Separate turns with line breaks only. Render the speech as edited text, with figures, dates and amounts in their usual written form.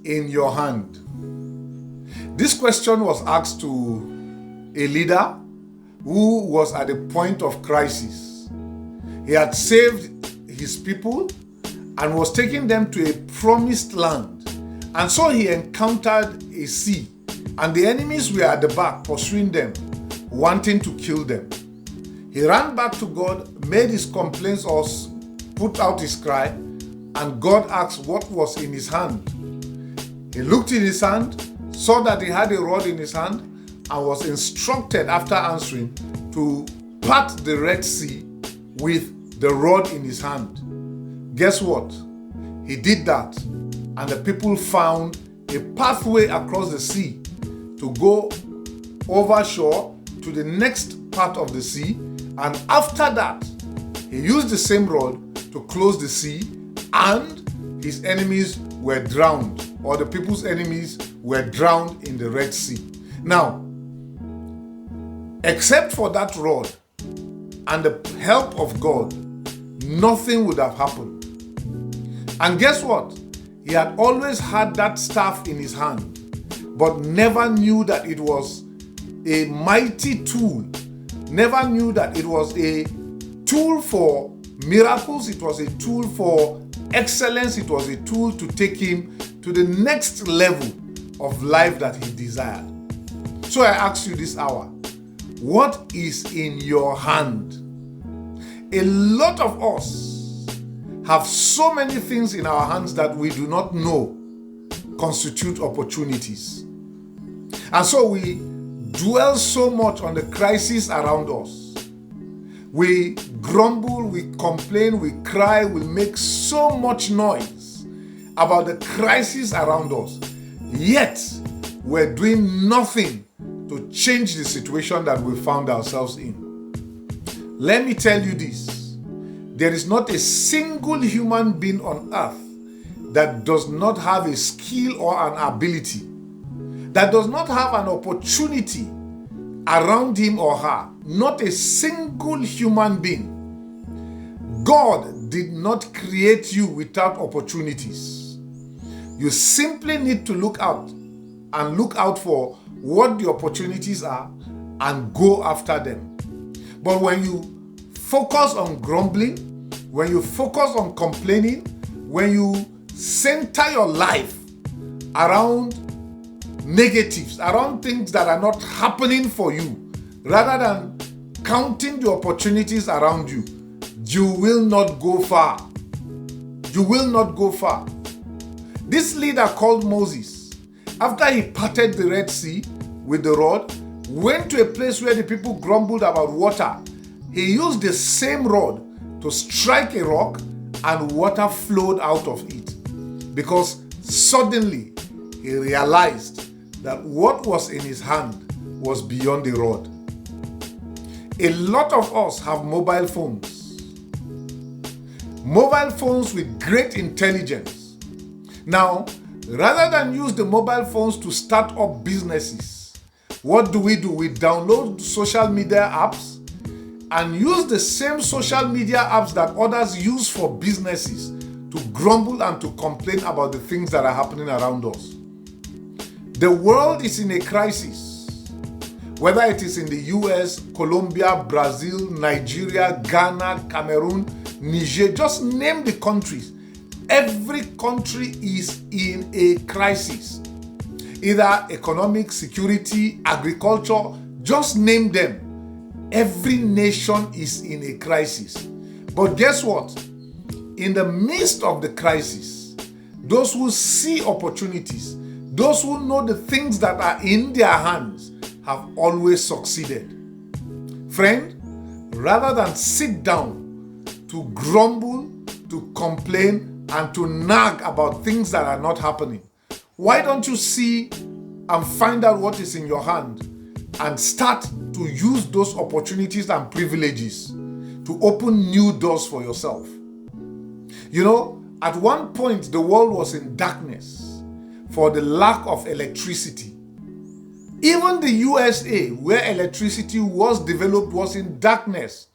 in your hand? This question was asked to a leader who was at a point of crisis. He had saved his people and was taking them to a promised land. And so he encountered a sea, and the enemies were at the back pursuing them, wanting to kill them. He ran back to God, made his complaints or put out his cry, and God asked what was in his hand. He looked in his hand, saw that he had a rod in his hand, and was instructed after answering to part the Red Sea with the rod in his hand. Guess what? He did that, and the people found a pathway across the sea to go over shore to the next part of the sea, and after that, he used the same rod to close the sea, and his enemies were drowned, or the people's enemies were drowned in the Red Sea. Now, except for that rod and the help of God, nothing would have happened. And guess what? He had always had that staff in his hand, but never knew that it was a mighty tool, never knew that it was a tool for miracles, it was a tool for excellence, it was a tool to take him to the next level of life that he desired. So I ask you this hour, what is in your hand? A lot of us have so many things in our hands that we do not know constitute opportunities. And so we dwell so much on the crisis around us. We grumble, we complain, we cry, we make so much noise about the crisis around us. Yet, we're doing nothing to change the situation that we found ourselves in. Let me tell you this. There is not a single human being on earth that does not have a skill or an ability, that does not have an opportunity around him or her. Not a single human being. God did not create you without opportunities. You simply need to look out and look out for what the opportunities are and go after them. But when you focus on grumbling, when you focus on complaining, when you center your life around negatives, around things that are not happening for you, rather than counting the opportunities around you, you will not go far. You will not go far. This leader called Moses, after he parted the Red Sea with the rod, went to a place where the people grumbled about water. He used the same rod to strike a rock, and water flowed out of it, because suddenly he realized that what was in his hand was beyond the rod. A lot of us have mobile phones with great intelligence. Now, rather than use the mobile phones to start up businesses, what do? We download social media apps and use the same social media apps that others use for businesses to grumble and to complain about the things that are happening around us. The world is in a crisis. Whether it is in the US, Colombia, Brazil, Nigeria, Ghana, Cameroon, Niger, just name the countries. Every country is in a crisis. Either economic, security, agriculture, just name them. Every nation is in a crisis. But guess what? In the midst of the crisis, those who see opportunities, those who know the things that are in their hands, have always succeeded. Friend, rather than sit down to grumble, to complain, and to nag about things that are not happening, why don't you see and find out what is in your hand and start to use those opportunities and privileges to open new doors for yourself? You know, at one point the world was in darkness for the lack of electricity. Even the USA, where electricity was developed, was in darkness